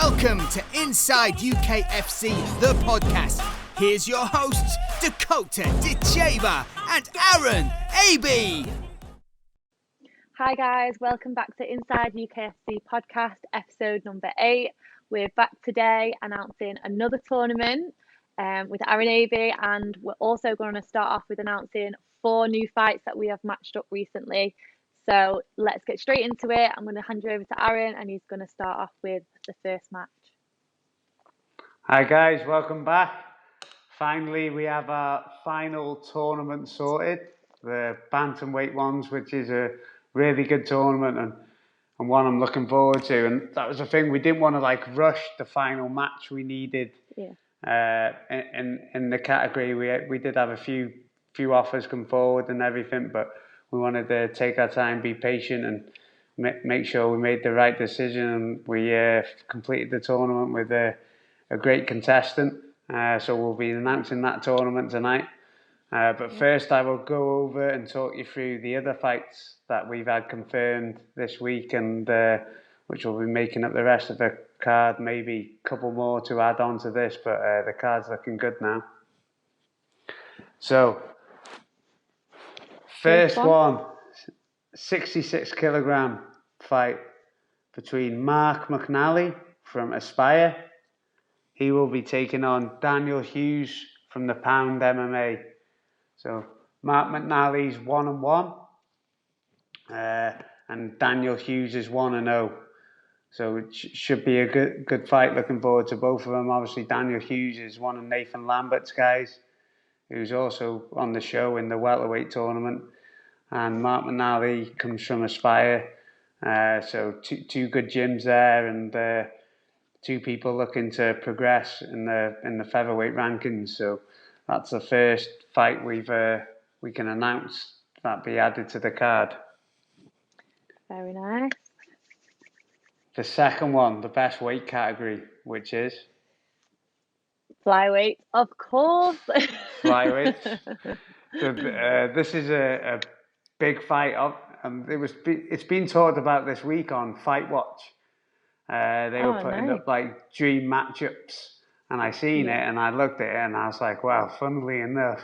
Welcome to Inside UKFC, the podcast. Here's your hosts, Dakota, Ditcheva and Aaron, Ayubi. Hi guys, welcome back to Inside UKFC podcast, episode number 8. We're back today announcing another tournament with Aaron Ayubi, and we're also going to start off with announcing 4 new fights that we have matched up recently. So let's get straight into it. I'm going to hand you over to Aaron and he's going to start off with the first match. Hi guys, welcome back. Finally, we have our final tournament sorted, the Bantamweight ones, which is a really good tournament and one I'm looking forward to. And that was the thing, we didn't want to rush the final match we needed. In the category. We did have a few offers come forward and everything, but we wanted to take our time, be patient, and make sure we made the right decision. And we completed the tournament with a great contestant. So we'll be announcing that tournament tonight. But first, I will go over and talk you through the other fights that we've had confirmed this week, and which will be making up the rest of the card. Maybe a couple more to add on to this, but the card's looking good now. So, first one, 66 kilogram fight between Mark McNally from Aspire. He will be taking on Daniel Hughes from the Pound MMA. So Mark McNally's 1-1, and Daniel Hughes is 1-0. So it should be a good fight. Looking forward to both of them. Obviously, Daniel Hughes is one of Nathan Lambert's guys, who's also on the show in the welterweight tournament. And Mark McNally comes from Aspire. So two good gyms there, and 2 people looking to progress in the featherweight rankings. So that's the first fight we can announce that be added to the card. Very nice. The second one, the best weight category, which is Flyweight, of course. Flyweights. So this is a big fight it's been talked about this week on Fight Watch. They were putting up dream matchups, and I seen it and I looked at it and I was like, wow, funnily enough,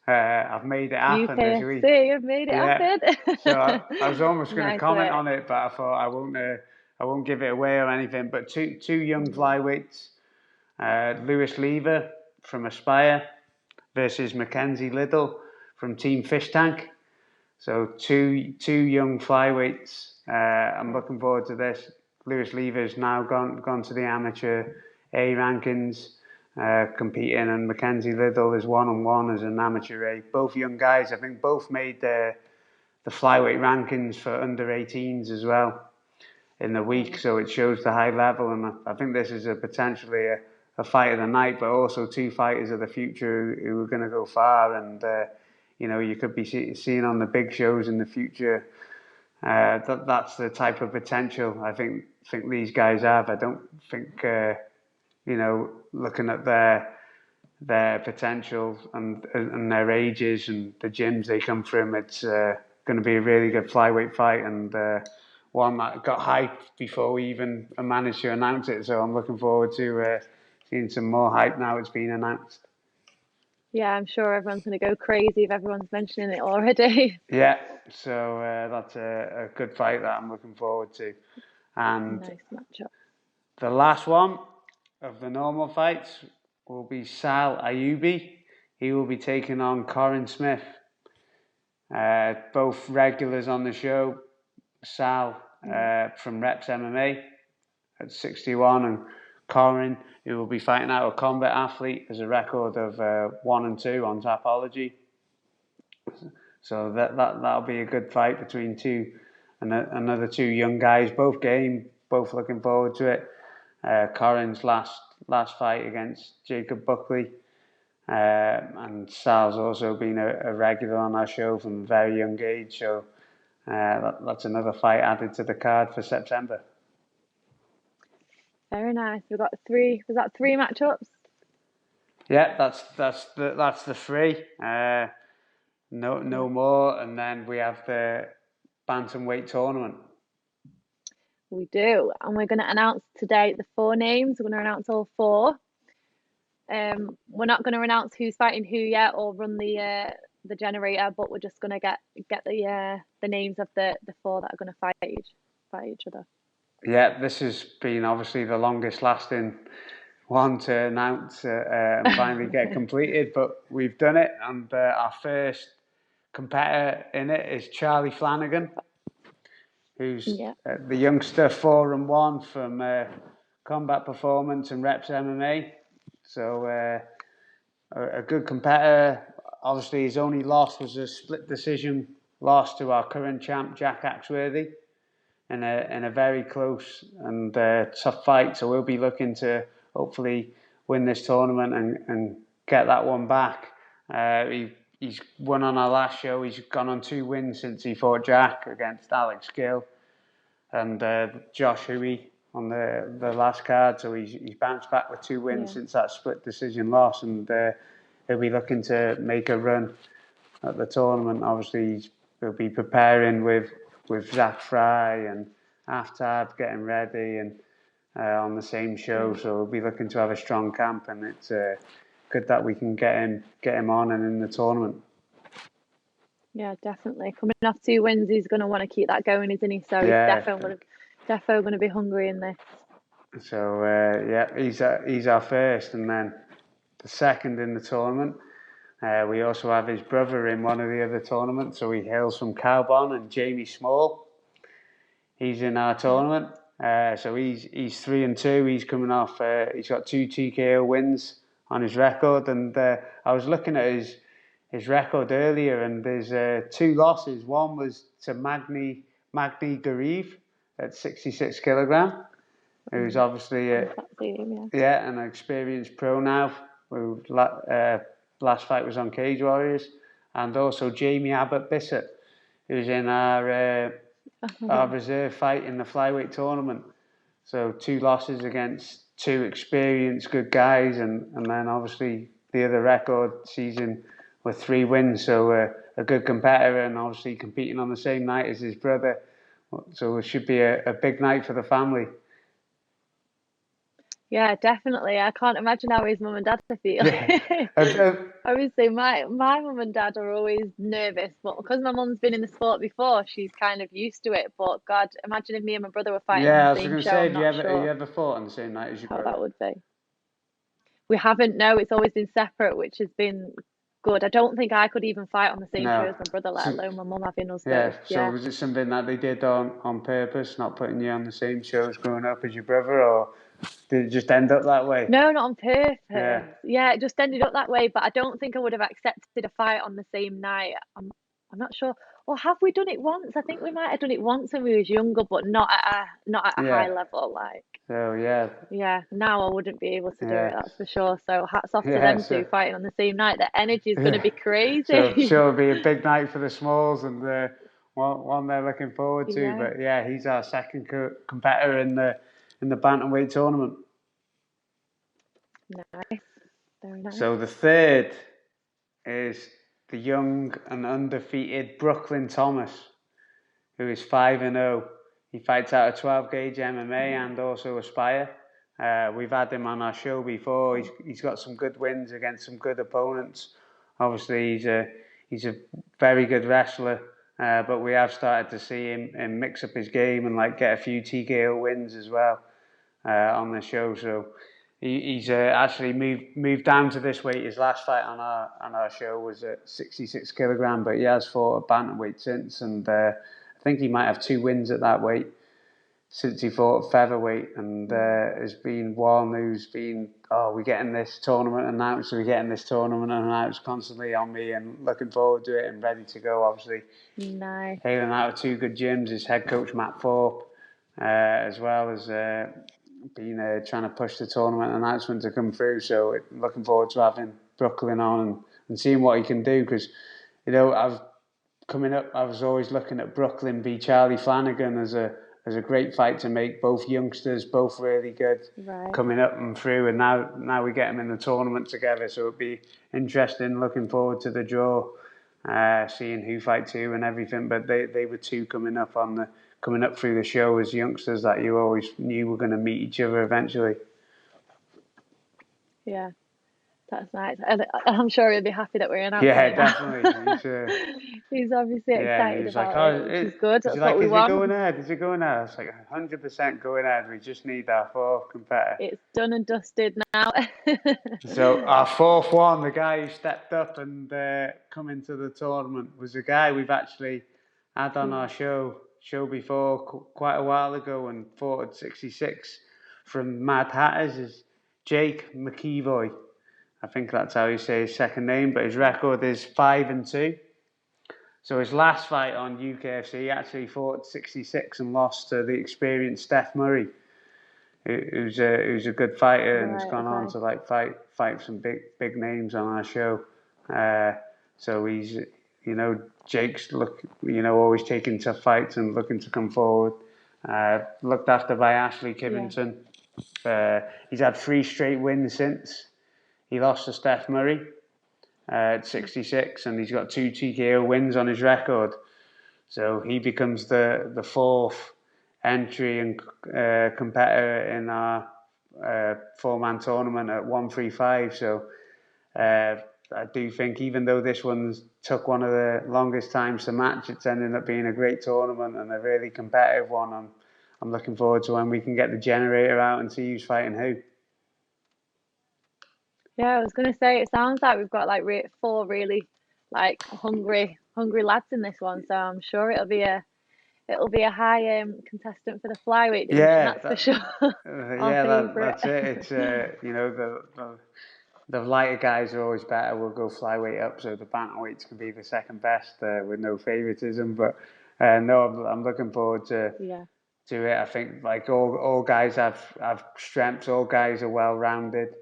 I've made it happen this week. UKFC, I've made it happen. So I was almost going to comment on it, but I thought I won't give it away or anything. But two young flyweights, Lewis Lever from Aspire versus Mackenzie Lidl from Team Fish Tank. So two young flyweights. I'm looking forward to this. Lewis Lever's now gone to the amateur A rankings, competing, and Mackenzie Lidl is 1-1 as an amateur A. Both young guys, I think both made the flyweight rankings for under 18s as well in the week, so it shows the high level, and I think this is potentially a fight of the night, but also 2 fighters of the future who are going to go far, and you could be seeing on the big shows in the future. That's the type of potential I think these guys have. I don't think looking at their potential and their ages and the gyms they come from, it's going to be a really good flyweight fight, and one that got hyped before we even managed to announce it. So I'm looking forward to seeing some more hype now it's been announced. Yeah, I'm sure everyone's going to go crazy if everyone's mentioning it already. Yeah, so that's a good fight that I'm looking forward to. And nice matchup. The last one of the normal fights will be Sal Ayubi. He will be taking on Corin Smith. Both regulars on the show. Sal from Reps MMA at 61, and Corin, who will be fighting out a combat athlete, has a record of 1-2 on Tapology. So that'll be a good fight between another 2 young guys, both game, both looking forward to it. Corin's last fight against Jacob Buckley, and Sal's also been a regular on our show from a very young age, so that's another fight added to the card for September. Very nice. We've got 3. Was that 3 matchups? Yeah, that's the 3. No more, and then we have the Bantamweight tournament. We do, and we're going to announce today the 4 names. We're going to announce all 4. We're not going to announce who's fighting who yet, or run the generator, but we're just going to get the names of the 4 that are going to fight each other. Yeah, this has been obviously the longest lasting one to announce and finally get completed, but we've done it, and our first competitor in it is Charlie Flanagan, who's the youngster 4-1 from Combat Performance and Reps MMA. So a good competitor. Obviously, his only loss was a split decision loss to our current champ, Jack Axworthy, in a very close and tough fight. So we'll be looking to hopefully win this tournament and get that one back. He's won on our last show. He's gone on 2 wins since he fought Jack against Alex Gill and Josh Huey on the last card. So he's bounced back with 2 wins since that split decision loss, and he'll be looking to make a run at the tournament. Obviously, he'll be preparing with Zach Fry and Aftab getting ready and on the same show. So we'll be looking to have a strong camp, and it's good that we can get him on and in the tournament. Yeah, definitely. Coming off 2 wins, he's going to want to keep that going, isn't he? So he's definitely going to be hungry in this. So he's our first, and then the second in the tournament. We also have his brother in one of the other tournaments, so he hails from Cowbon, and Jamie Small. He's in our tournament. So he's 3-2. He's coming off. He's got 2 TKO wins on his record, and I was looking at his record earlier, and there's 2 losses. One was to Magni Garib at 66 kilogram, who's obviously an experienced pro now. Who last fight was on Cage Warriors, and also Jamie Abbott Bissett, who's in our reserve fight in the flyweight tournament. So 2 losses against 2 experienced good guys, and then obviously the other record season with 3 wins. So a good competitor, and obviously competing on the same night as his brother. So it should be a big night for the family. Yeah, definitely. I can't imagine how his mum and dad feel. Obviously, my mum and dad are always nervous, but because my mum's been in the sport before, she's kind of used to it. But God, imagine if me and my brother were fighting on the same show. I was going to say, have you ever fought on the same night as your brother? How that would be. We haven't. No, it's always been separate, which has been good. I don't think I could even fight on the same show as my brother, let alone my mum having us both. So was it something that they did on purpose, not putting you on the same shows growing up as your brother, or did it just end up that way? No, not on purpose. Yeah, it just ended up that way, but I don't think I would have accepted a fight on the same night. I'm not sure. Or have we done it once? I think we might have done it once when we was younger, but not at a high level. Like. So yeah. Now I wouldn't be able to do it. That's for sure. So hats off to them 2 fighting on the same night. The energy is going to be crazy. So it'll be a big night for the Smalls, and one they're looking forward to. Yeah. But he's our second competitor in the Bantamweight tournament. Nice. Very nice. So the third is the young and undefeated Brooklyn Thomas, who is 5-0. He fights out of 12 gauge MMA and also Aspire. We've had him on our show before. He's got some good wins against some good opponents. Obviously, he's a very good wrestler, but we have started to see him mix up his game and get a few TKO wins as well on the show. So he's actually moved down to this weight. His last fight on our show was at 66 kilogram, but he has fought at bantamweight since, and I think he might have 2 wins at that weight since he fought featherweight, and has been one who's been, we're getting this tournament announced constantly on me, and looking forward to it and ready to go. Obviously, nice. Hailing out of 2 good gyms, his head coach Matt Thorpe, as well as been trying to push the tournament announcement to come through. So looking forward to having Brooklyn on and seeing what he can do, because coming up, I was always looking at Brooklyn v Charlie Flanagan as a great fight to make. Both youngsters, both really good, coming up and through, and now we get them in the tournament together. So it'll be interesting. Looking forward to the draw, seeing who fights who and everything. But they were 2 coming up on the coming up through the show as youngsters that you always knew were going to meet each other eventually. Yeah, that's nice. I'm sure he'll be happy that we're announcing Yeah, it now. definitely. He's obviously excited about it, which is good. That's what we want. Is it going ahead? Is it going ahead? It's like 100% going ahead. We just need our fourth competitor. It's done and dusted now. So our fourth one, the guy who stepped up and come into the tournament, was a guy we've actually had on our show before quite a while ago and fought at 66 from Mad Hatters, is Jake McKeevoy. I think that's how you say his second name, but his record is 5-2. So his last fight on UKFC, he actually fought at 66 and lost to the experienced Steph Murray, who's a good fighter and has gone on to like fight some big names on our show. So he's, Jake's always taking tough fights and looking to come forward. Looked after by Ashley Kivington. He's had 3 straight wins since. He lost to Steph Murray at 66, and he's got 2 TKO wins on his record. So he becomes the fourth entry and competitor in our 4-man tournament at 135. So I do think, even though this one's took one of the longest times to match, it's ended up being a great tournament and a really competitive one. I'm looking forward to when we can get the generator out and see who's fighting who. Yeah, I was going to say, it sounds like we've got like 4 really like hungry lads in this one. So I'm sure it'll be a high contestant for the flyweight division. Yeah, that's for sure. That's it. It's the lighter guys are always better. We'll go flyweight up, so the bantamweights can be the second best with no favoritism. But no, I'm looking forward to it. I think like all guys have strengths. All guys are well rounded,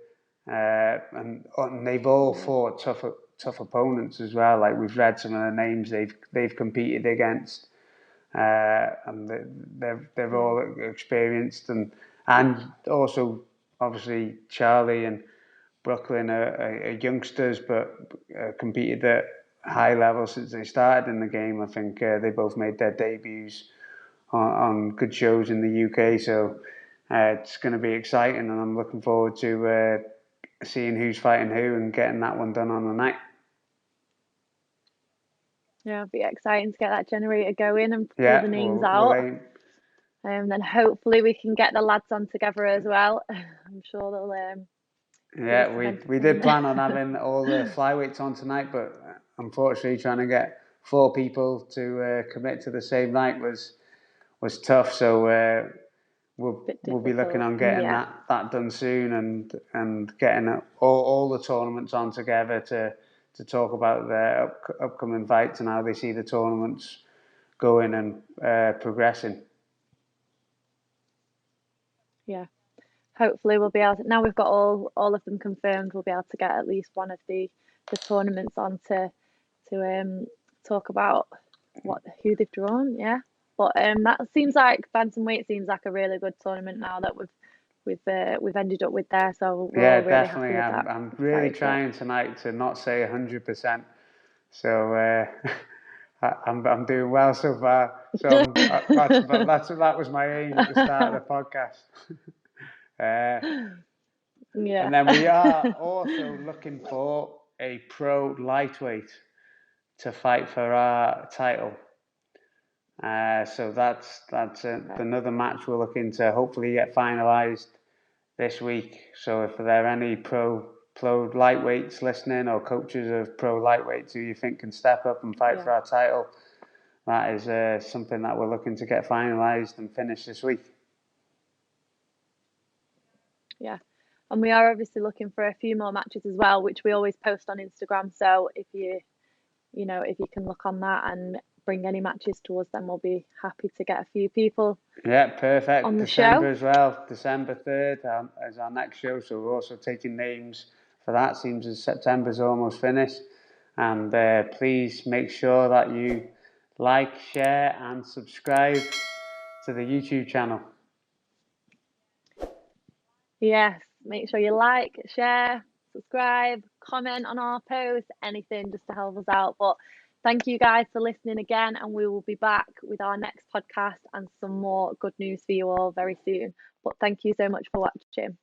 and they've all fought tough opponents as well. Like we've read some of the names they've competed against, and they're all experienced, and also obviously Charlie and Brooklyn are youngsters, but competed at high level since they started in the game. I think they both made their debuts on good shows in the UK, so it's going to be exciting, and I'm looking forward to seeing who's fighting who and getting that one done on the night. Yeah, it'll be exciting to get that generator going and pull the names out. And then hopefully we can get the lads on together as well. I'm sure they'll... we did plan on having all the flyweights on tonight, but unfortunately trying to get 4 people to commit to the same night was tough. So we'll be looking on getting that done soon and getting all the tournaments on together to talk about their upcoming fights and how they see the tournaments going and progressing. Yeah. Hopefully we'll be able to, now we've got all of them confirmed, we'll be able to get at least one of the tournaments on to talk about who they've drawn. Yeah, but that seems like Bantamweight seems like a really good tournament now that we've ended up with there. So we're really definitely. Happy with that. I'm really trying tonight to not say 100%. So I'm doing well so far. So that was my aim at the start of the podcast. And then we are also looking for a pro lightweight to fight for our title. So that's another match we're looking to hopefully get finalised this week. So if there are any pro lightweights listening or coaches of pro lightweights who you think can step up and fight for our title, that is something that we're looking to get finalised and finished this week. Yeah, and we are obviously looking for a few more matches as well, which we always post on Instagram. So if you can look on that and bring any matches to us, then we'll be happy to get a few people. Yeah, perfect. On the December show as well. December 3rd is our next show, so we're also taking names for that. Seems as September's almost finished, and please make sure that you like, share, and subscribe to the YouTube channel. Yes, make sure you like, share, subscribe, comment on our posts, anything just to help us out. But Thank you guys for listening again, and we will be back with our next podcast and some more good news for you all very soon. But thank you so much for watching.